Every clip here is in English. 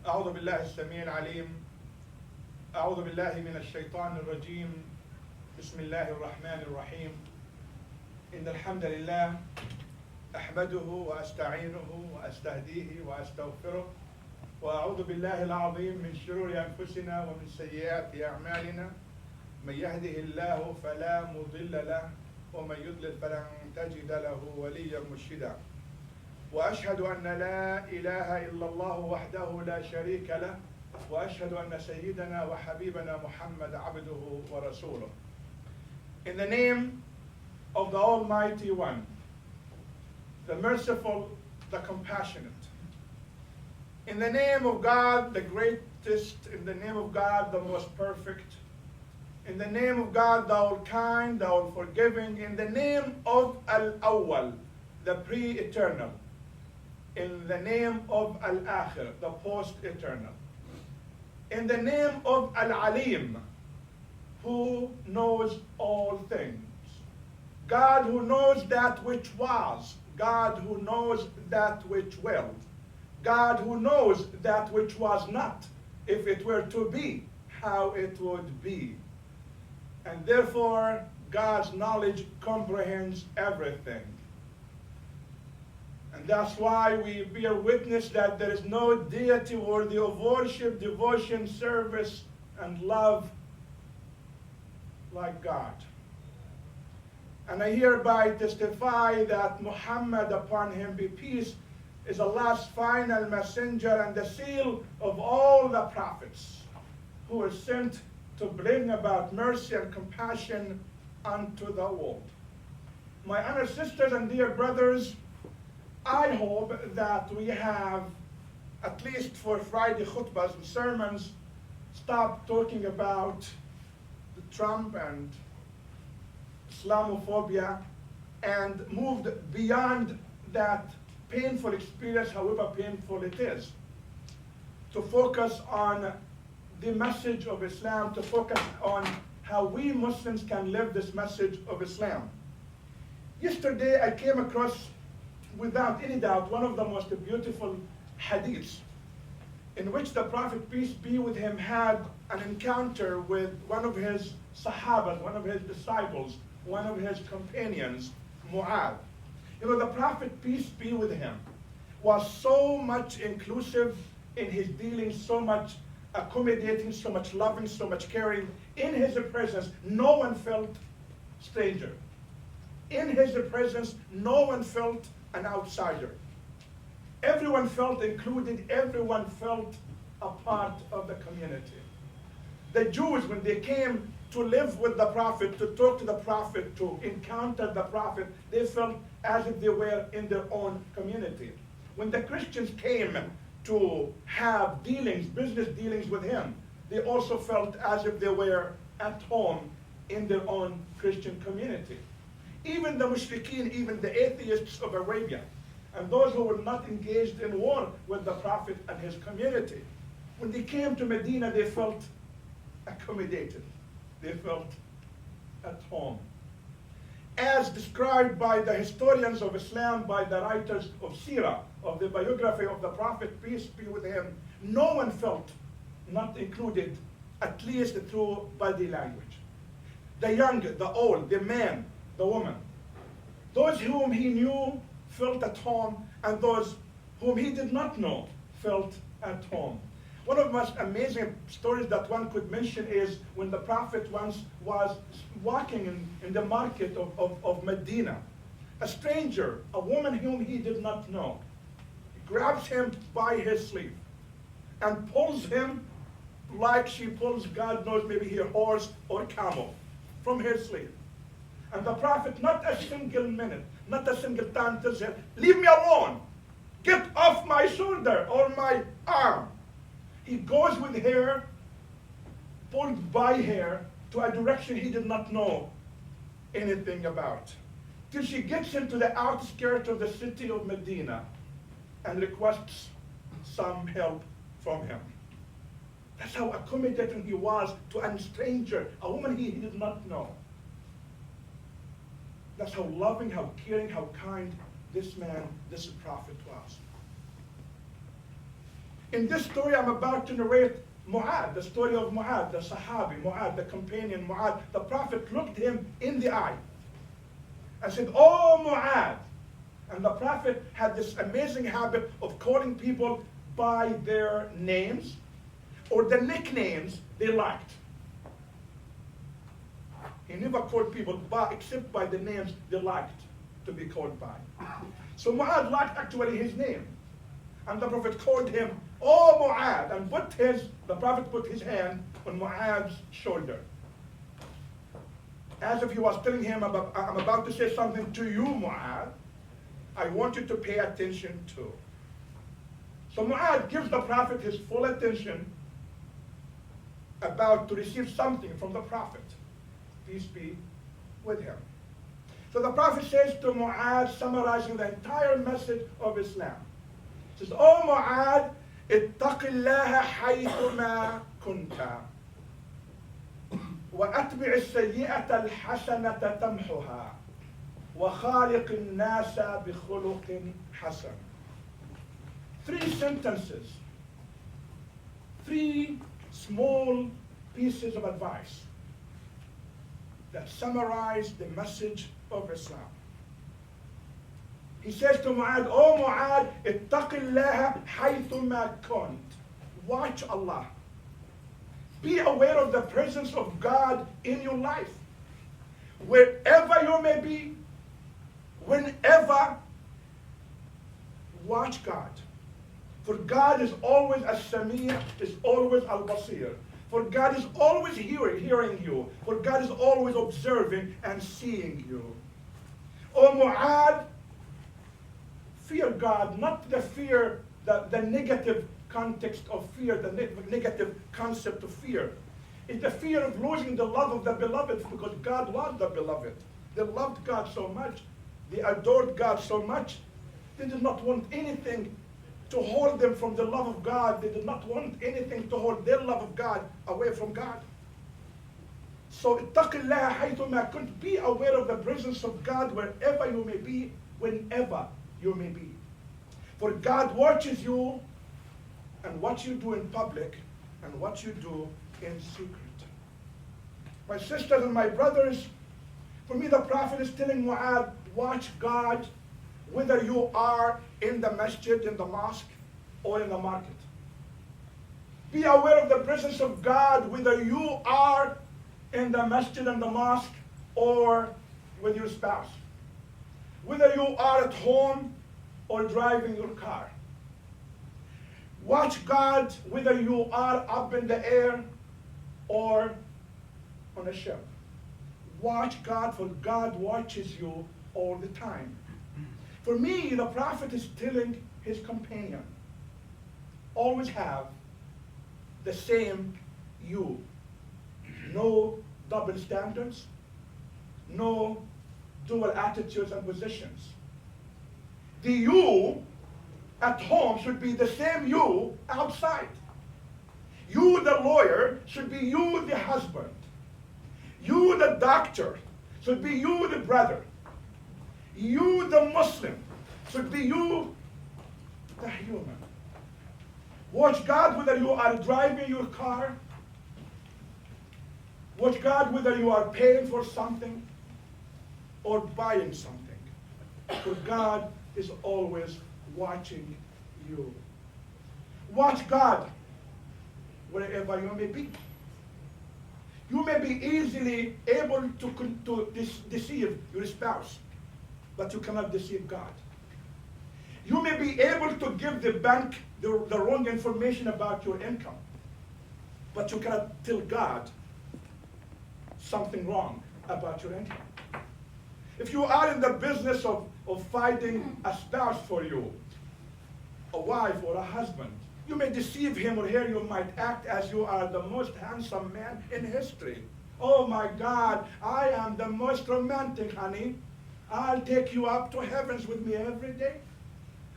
أعوذ بالله السميع العليم أعوذ بالله من الشيطان الرجيم بسم الله الرحمن الرحيم إن الحمد لله أحمده وأستعينه وأستهديه وأستغفره وأعوذ بالله العظيم من شرور أنفسنا ومن سيئات أعمالنا من يهده الله فلا مضل له ومن يضلل فلن تجد له وليا مرشدا وأشهد أن لا إله إلا الله وحده لا شريك له وأشهد أن سيدنا وحبيبنا محمد عبده ورسوله. In the name of the Almighty One, the merciful, the compassionate. In the name of God, the greatest, in the name of God, the most perfect. In the name of God, the all-kind, the all-forgiving. In the name of Al-Awwal, the pre-eternal. In the name of Al-Akhir, the post-eternal. In the name of Al-Alim, who knows all things. God who knows that which was. God who knows that which will. God who knows that which was not, if it were to be, how it would be. And therefore, God's knowledge comprehends everything. And that's why we bear witness that there is no deity worthy of worship, devotion, service, and love like God. And I hereby testify that Muhammad, upon him be peace, is Allah's final messenger and the seal of all the prophets who were sent to bring about mercy and compassion unto the world. My honored sisters and dear brothers, I hope that we have, at least for Friday khutbahs and sermons, stopped talking about the Trump and Islamophobia and moved beyond that painful experience, however painful it is, to focus on the message of Islam, to focus on how we Muslims can live this message of Islam. Yesterday I came across, without any doubt, one of the most beautiful hadiths in which the Prophet, peace be with him, had an encounter with one of his Sahabas, one of his disciples, one of his companions, Mu'adh. You know, the Prophet, peace be with him, was so much inclusive in his dealings, so much accommodating, so much loving, so much caring. In his presence, no one felt stranger. In his presence, no one felt an outsider. Everyone felt included, everyone felt a part of the community. The Jews, when they came to live with the Prophet, to talk to the Prophet, to encounter the Prophet, they felt as if they were in their own community. When the Christians came to have dealings, business dealings with him, they also felt as if they were at home in their own Christian community. Even the mushrikeen, even the atheists of Arabia, and those who were not engaged in war with the Prophet and his community, when they came to Medina, they felt accommodated. They felt at home. As described by the historians of Islam, by the writers of Sirah, of the biography of the Prophet, peace be with him, no one felt not included, at least through body language. The young, the old, the man, the woman. Those whom he knew felt at home, and those whom he did not know felt at home. One of the most amazing stories that one could mention is when the Prophet once was walking in the market of Medina. A stranger, a woman whom he did not know, grabs him by his sleeve and pulls him like she pulls, God knows, maybe a horse or camel, from his sleeve. And the Prophet, not a single minute, not a single time, tells him, leave me alone. Get off my shoulder or my arm. He goes with her, pulled by her, to a direction he did not know anything about, till she gets into the outskirts of the city of Medina and requests some help from him. That's how accommodating he was to a stranger, a woman he did not know. That's how loving, how caring, how kind this man, this prophet was. In this story, I'm about to narrate Mu'adh, the story of Mu'adh, the Sahabi, Mu'adh, the companion Mu'adh. The Prophet looked him in the eye and said, "Oh, Mu'adh." And the Prophet had this amazing habit of calling people by their names or the nicknames they liked. He never called people by, except by the names they liked to be called by. So Mu'adh liked actually his name. And the Prophet called him, "Oh, Mu'adh," and the Prophet put his hand on Mu'adh's shoulder, as if he was telling him, "I'm about to say something to you, Mu'adh. I want you to pay attention to." So Mu'adh gives the Prophet his full attention, about to receive something from the Prophet, peace be with him. So the Prophet says to Mu'adh, summarizing the entire message of Islam, he says, "Oh Mu'adh, اتق الله حيثما كنت وأتبع السيئة الحسنة تمحها وخالق الناس بخلق حسن." 3 sentences, 3 small pieces of advice that summarize the message of Islam. He says to Mu'adh, "Oh Mu'adh, اتق الله حيثما كنت." Watch Allah. Be aware of the presence of God in your life. Wherever you may be, whenever, watch God. For God is always as-Sami', is always al-Basir. For God is always hearing you. For God is always observing and seeing you. O Mu'adh, fear God, not the fear, the negative context of fear, the negative concept of fear. It's the fear of losing the love of the beloved, because God was the beloved. They loved God so much. They adored God so much. They did not want anything to hold them from the love of God. They did not want anything to hold their love of God away from God. So, اتق الله حيثما كنت. Be aware of the presence of God wherever you may be, whenever you may be. For God watches you, and what you do in public and what you do in secret. My sisters and my brothers, for me the Prophet is telling Mu'adh, watch God whether you are in the masjid, in the mosque, or in the market. Be aware of the presence of God whether you are in the masjid and the mosque or with your spouse. Whether you are at home or driving your car. Watch God whether you are up in the air or on a ship. Watch God, for God watches you all the time. For me, the Prophet is telling his companion, always have the same you. No double standards, no dual attitudes and positions. The you at home should be the same you outside. You, the lawyer, should be you, the husband. You, the doctor, should be you, the brother. You, the Muslim, should be you, the human. Watch God whether you are driving your car. Watch God whether you are paying for something or buying something. For God is always watching you. Watch God wherever you may be. You may be easily able to deceive your spouse, but you cannot deceive God. You may be able to give the bank the wrong information about your income, but you cannot tell God something wrong about your income. If you are in the business of finding a spouse for you, a wife or a husband, you may deceive him or her. You might act as you are the most handsome man in history. Oh my God, I am the most romantic, honey. I'll take you up to heavens with me every day.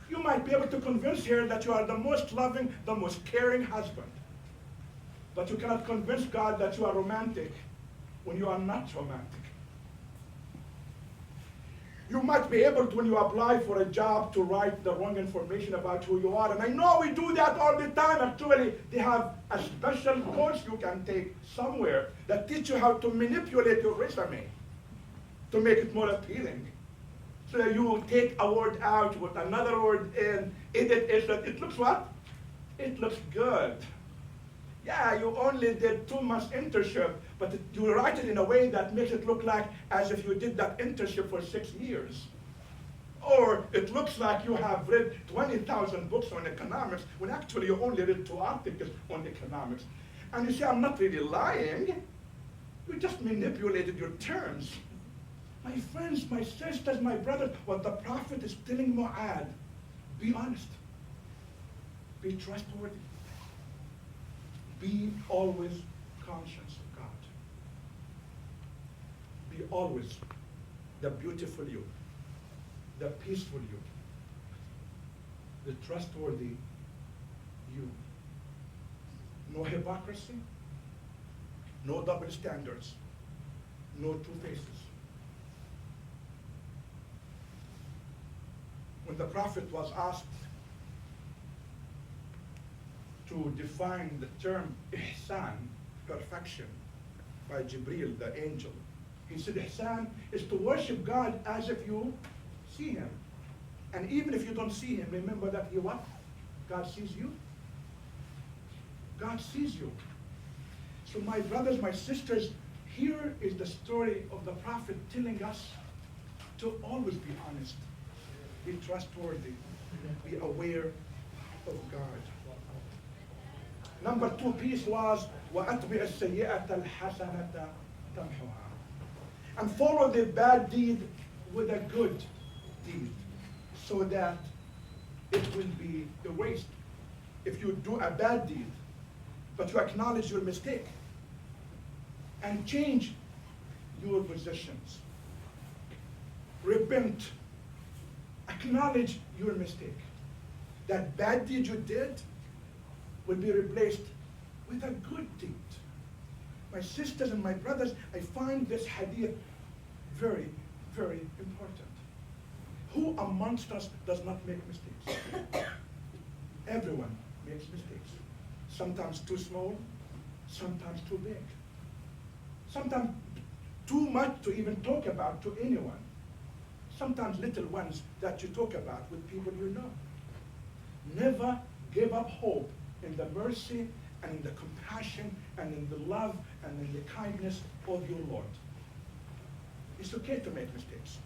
You might be able to convince her that you are the most loving, the most caring husband. But you cannot convince God that you are romantic when you are not romantic. You might be able to, when you apply for a job, to write the wrong information about who you are. And I know we do that all the time. Actually, they have a special course you can take somewhere that teach you how to manipulate your resume to make it more appealing. So that you take a word out with another word in, edit it, so it looks what? It looks good. Yeah, you only did 2 months internship, but you write it in a way that makes it look like as if you did that internship for 6 years. Or it looks like you have read 20,000 books on economics, when actually you only read 2 articles on economics. And you say, I'm not really lying. You just manipulated your terms. My friends, my sisters, my brothers, what the Prophet is telling Mu'adh, be honest. Be trustworthy. Be always conscious of God. Be always the beautiful you, the peaceful you, the trustworthy you. No hypocrisy, no double standards, no two faces. When the Prophet was asked to define the term ihsan, perfection, by Jibreel, the angel, he said ihsan is to worship God as if you see him. And even if you don't see him, remember that he what? God sees you. God sees you. So my brothers, my sisters, here is the story of the Prophet telling us to always be honest, be trustworthy, be aware of God. Number 2 piece was وَأَتْبِعِ السَّيِّئَةَ الْحَسَنَةَ تَمْحُهَا. And follow the bad deed with a good deed so that it will be erased. If you do a bad deed, but you acknowledge your mistake and change your positions, repent, acknowledge your mistake, that bad deed you did will be replaced with a good deed. My sisters and my brothers, I find this hadith very, very important. Who amongst us does not make mistakes? Everyone makes mistakes. Sometimes too small, sometimes too big. Sometimes too much to even talk about to anyone. Sometimes little ones that you talk about with people you know. Never give up hope in the mercy and in the compassion and in the love and in the kindness of your Lord. It's okay to make mistakes.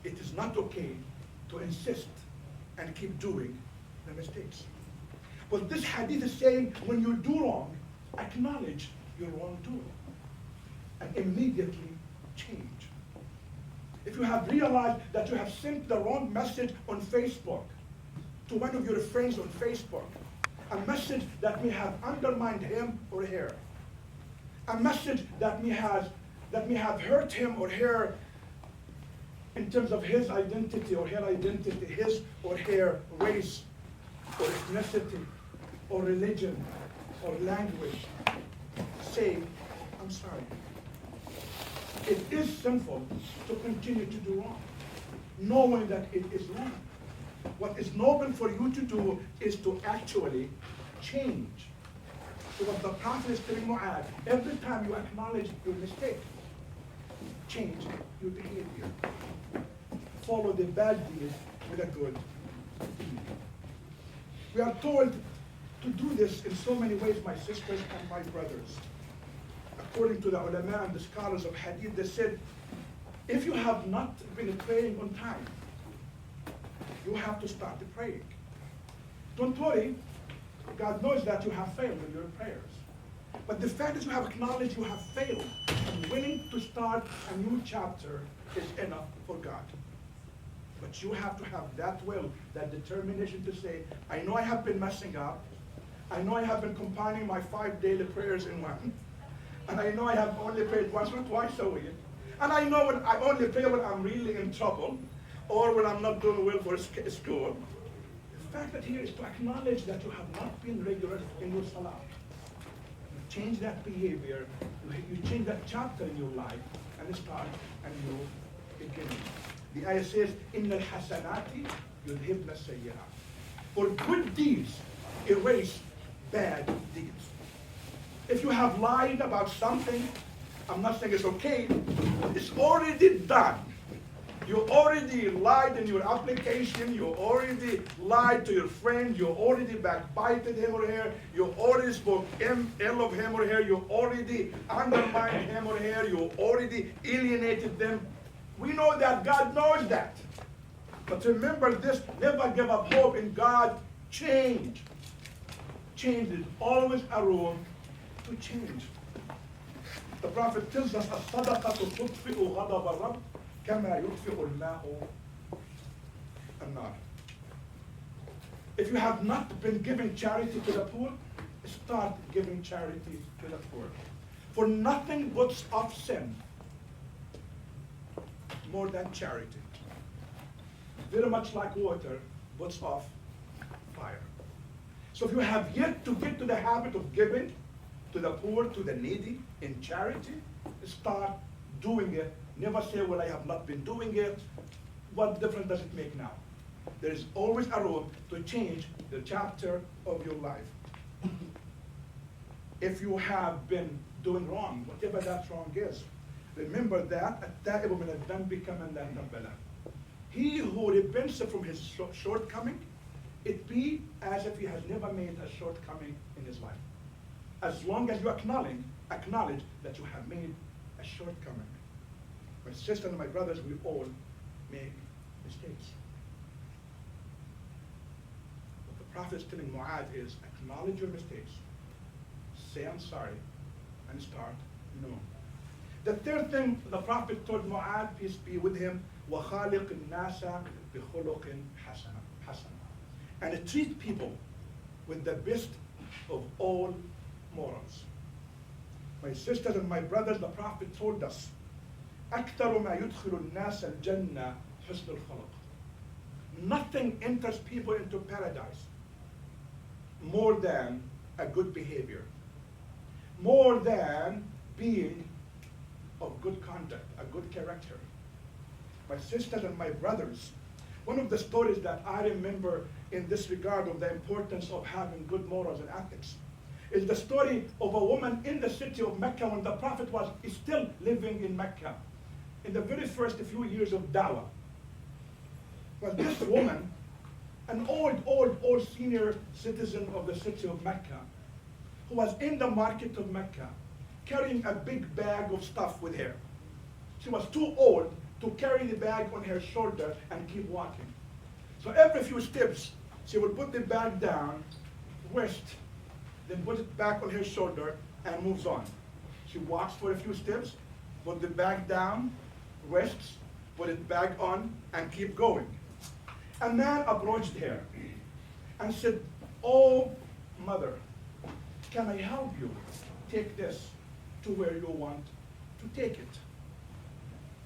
It is not okay to insist and keep doing the mistakes. But this hadith is saying when you do wrong, acknowledge your wrongdoing and immediately change. If you have realized that you have sent the wrong message on Facebook to one of your friends on Facebook, a message that may have undermined him or her, a message that may have hurt him or her in terms of his identity or her identity, his or her race or ethnicity or religion or language, say, I'm sorry. It is sinful to continue to do wrong, knowing that it is wrong. What is noble for you to do is to actually change. So what the Prophet is telling Mu'adh, every time you acknowledge your mistake, change your behavior. Follow the bad deed with a good deed. We are told to do this in so many ways, my sisters and my brothers. According to the ulama and the scholars of hadith, they said, if you have not been praying on time, you have to start the praying. Don't worry, God knows that you have failed in your prayers. But the fact that you have acknowledged you have failed and willing to start a new chapter is enough for God. But you have to have that will, that determination to say, I know I have been messing up. I know I have been combining my 5 daily prayers in one. And I know I have only prayed once or twice a week. And I know when I only pray when I'm really in trouble or when I'm not doing well for school. The fact that here is to acknowledge that you have not been regular in your salah. You change that behavior, you change that chapter in your life, and start a new beginning. The ayah says, إِنَّ الْحَسَنَاتِ يُذْهِبْنَ السَّيِّئَاتِ. For good deeds erase bad deeds. If you have lied about something, I'm not saying it's okay, it's already done. You already lied in your application, you already lied to your friend, you already backbited him or her, you already spoke ill of him or her, you already undermined him or her, you already alienated them. We know that God knows that. But remember this, never give up hope in God. Change. Change is always a room to change. The Prophet tells us, الصدقة تطفئ غضب الرب كما يطفئ الماء النار. If you have not been giving charity to the poor, start giving charity to the poor. For nothing puts off sin more than charity. Very much like water puts off fire. So if you have yet to get to the habit of giving to the poor, to the needy, in charity, start doing it. Never say, well, I have not been doing it. What difference does it make now? There is always a road to change the chapter of your life. If you have been doing wrong, whatever that wrong is, remember that التائب من الذنب كمن لا ذنب له. He who repents from his shortcoming, it be as if he has never made a shortcoming in his life. As long as you acknowledge that you have made a shortcoming. My sister and my brothers, we all make mistakes. What the Prophet is telling Mu'adh is, acknowledge your mistakes, say I'm sorry, and start new. The third thing the Prophet told Mu'adh, peace be with him, وَخَالِقِ النَّاسَ بِخُلُقٍ حَسَنٍ. And treat people with the best of all morals. My sisters and my brothers, the Prophet told us, أكثر ما يدخل الناس الجنة حسن الخلق. Nothing enters people into paradise more than a good behavior, more than being of good conduct, a good character. My sisters and my brothers, one of the stories that I remember in this regard of the importance of having good morals and ethics is the story of a woman in the city of Mecca when the Prophet was still living in Mecca. In the very first few years of Dawah. Well, this woman, an old senior citizen of the city of Mecca, who was in the market of Mecca, carrying a big bag of stuff with her. She was too old to carry the bag on her shoulder and keep walking. So every few steps, she would put the bag down, rest, then put it back on her shoulder and moves on. She walks for a few steps, put the bag down, rests, put it back on, and keep going. A man approached her and said, "Oh, mother, can I help you take this to where you want to take it?"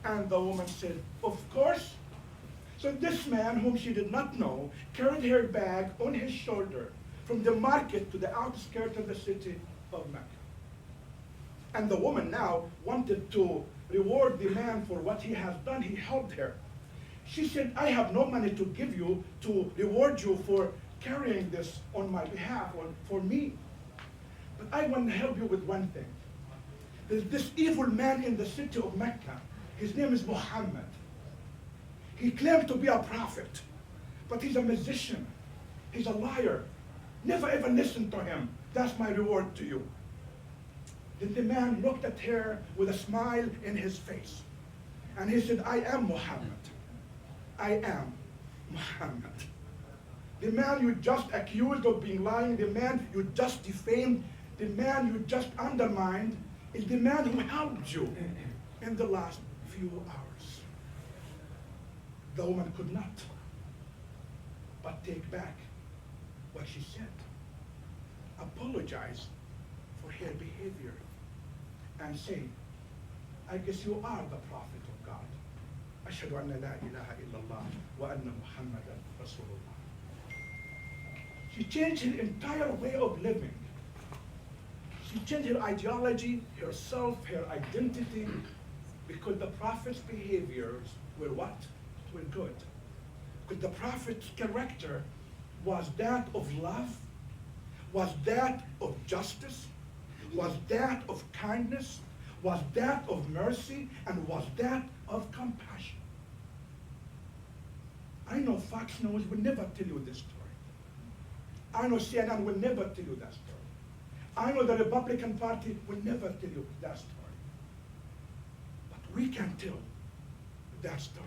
And the woman said, "Of course." So this man, whom she did not know, carried her bag on his shoulder from the market to the outskirts of the city of Mecca. And the woman now wanted to reward the man for what he has done. He helped her. She said, "I have no money to give you to reward you for carrying this on my behalf or for me. But I want to help you with one thing. There's this evil man in the city of Mecca. His name is Muhammad. He claimed to be a prophet, but he's a musician. He's a liar. Never ever listen to him. That's my reward to you." Then the man looked at her with a smile in his face. And he said, "I am Muhammad. I am Muhammad." The man you just accused of being lying, the man you just defamed, the man you just undermined, is the man who helped you in the last few hours. The woman could not but take back what she said, apologize for her behavior, and say, "I guess you are the prophet of God. أشهد أن لا إله إلا الله وأن محمدا رسول الله." She changed her entire way of living. She changed her ideology, herself, her identity, because the prophet's behaviors were what? were good. Because the Prophet's character was that of love, was that of justice, was that of kindness, was that of mercy, and was that of compassion. I know Fox News will never tell you this story. I know CNN will never tell you that story. I know the Republican Party will never tell you that story. But we can tell that story.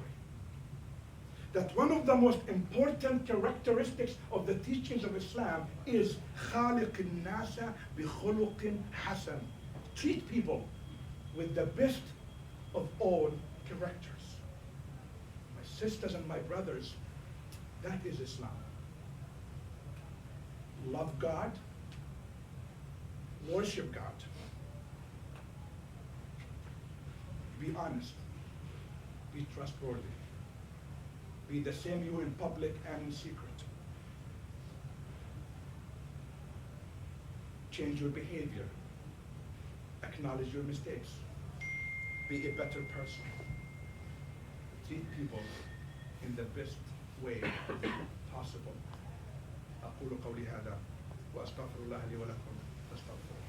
That one of the most important characteristics of the teachings of Islam is خالق الناس بخلق حسن. Treat people with the best of all characters. My sisters and my brothers, that is Islam. Love God, worship God, be honest, be trustworthy, be the same you in public and in secret. Change your behavior, acknowledge your mistakes, be a better person, treat people in the best way possible. أقول قولي هذا وأستغفر الله لي ولكم فاستغفروه.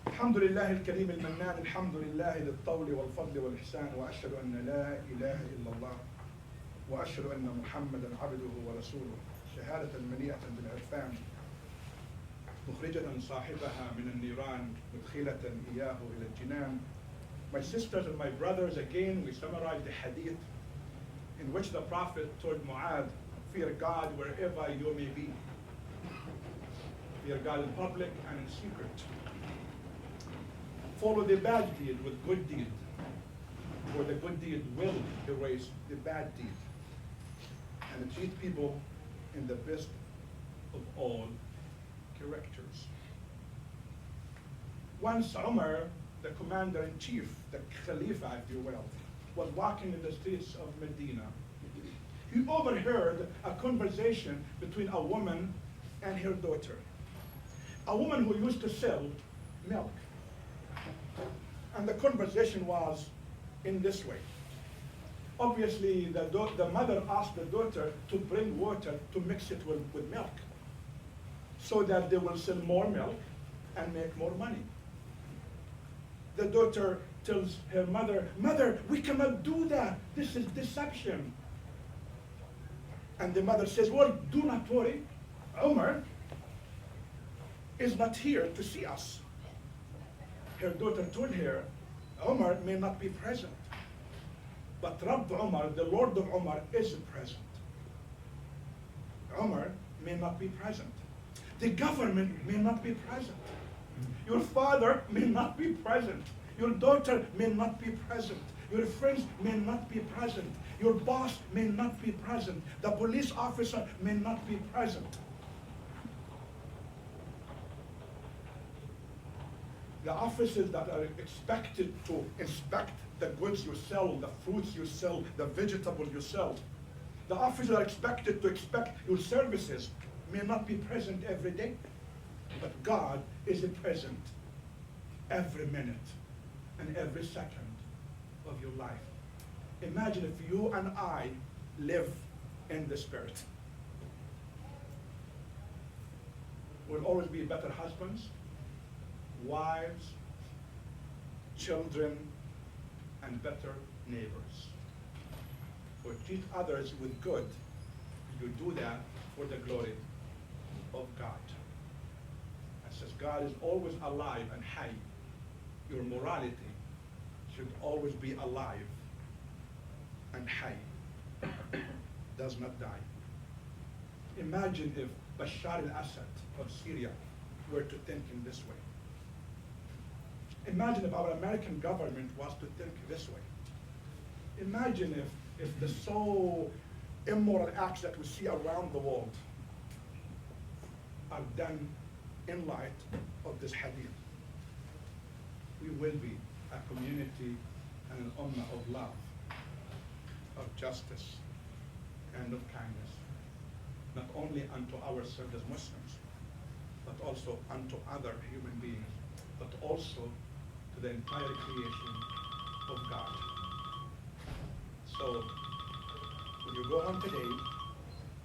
الحمد لله الكريم المنان، الحمد لله ذي الطول والفضل والإحسان، وأشهد أن لا إله إلا الله، وأشهد أن محمدا عبده ورسوله، شهادة مليئة بالعرفان، مخرجة صاحبها من النيران، مدخلة إياه إلى الجنان. My sisters and my brothers, again we summarize the hadith in which the Prophet told Mu'adh, fear God wherever you may be. Fear God in public and in secret. Follow the bad deed with good deed, for the good deed will erase the bad deed. And treat people in the best of all characters. Once Umar, the commander-in-chief, the Khalifa, if you will, was walking in the streets of Medina. He overheard a conversation between a woman and her daughter. A woman who used to sell milk. And the conversation was in this way. Obviously, the mother asked the daughter to bring water to mix it with milk, so that they will sell more milk and make more money. The daughter tells her mother, "Mother, we cannot do that. This is deception." And the mother says, "Well, do not worry. Umar is not here to see us." Her daughter told her, "Umar may not be present, but Rabb Umar, the Lord of Umar, is present. Umar may not be present. The government may not be present. Your father may not be present. Your daughter may not be present. Your friends may not be present. Your boss may not be present. The police officer may not be present. The officers that are expected to inspect the goods you sell, the fruits you sell, the vegetables you sell, the officers are expected to inspect your services may not be present every day, but God is present every minute and every second of your life. Imagine if you and I live in the Spirit. We'll always be better husbands, wives, children, and better neighbors. For treat others with good, you do that for the glory of God. And since God is always alive and high, your morality should always be alive and high, does not die. Imagine if Bashar al-Assad of Syria were to think in this way. Imagine if our American government was to think this way. Imagine if the so immoral acts that we see around the world are done in light of this hadith. We will be a community and an ummah of love, of justice, and of kindness. not only unto ourselves as Muslims, but also unto other human beings, but also to the entire creation of God. So when you go home today,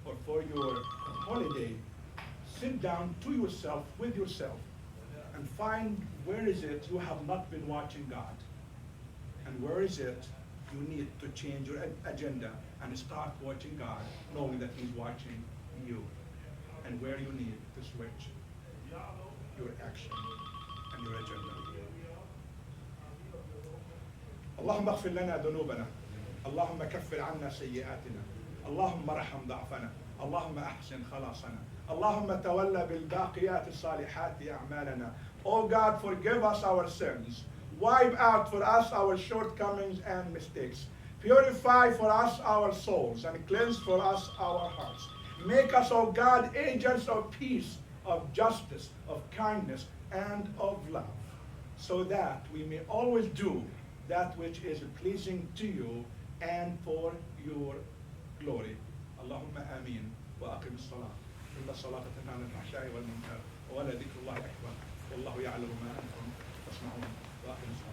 or for your holiday, sit down to yourself, with yourself, and find where is it you have not been watching God, and where is it you need to change your agenda and start watching God, knowing that He's watching you, and where you need to switch your action and your agenda. اللهم اغفر لنا ذنوبنا، اللهم كفر عنا سيئاتنا، اللهم ارحم ضعفنا، اللهم احسن خلاصنا، اللهم تولى بالباقيات الصالحات أعمالنا. Oh God, forgive us our sins. Wipe out for us our shortcomings and mistakes. Purify for us our souls and cleanse for us our hearts. Make us, O God, agents of peace, of justice, of kindness, and of love, so that we may always do that which is pleasing to you and for your glory. Allahumma ameen wa aqim as-salat. إن الصلاة تنهى عن الفحشاء والمنكر ولذكر الله أكبر والله يعلم ما أنتم تصنعون وأقم الصلاة.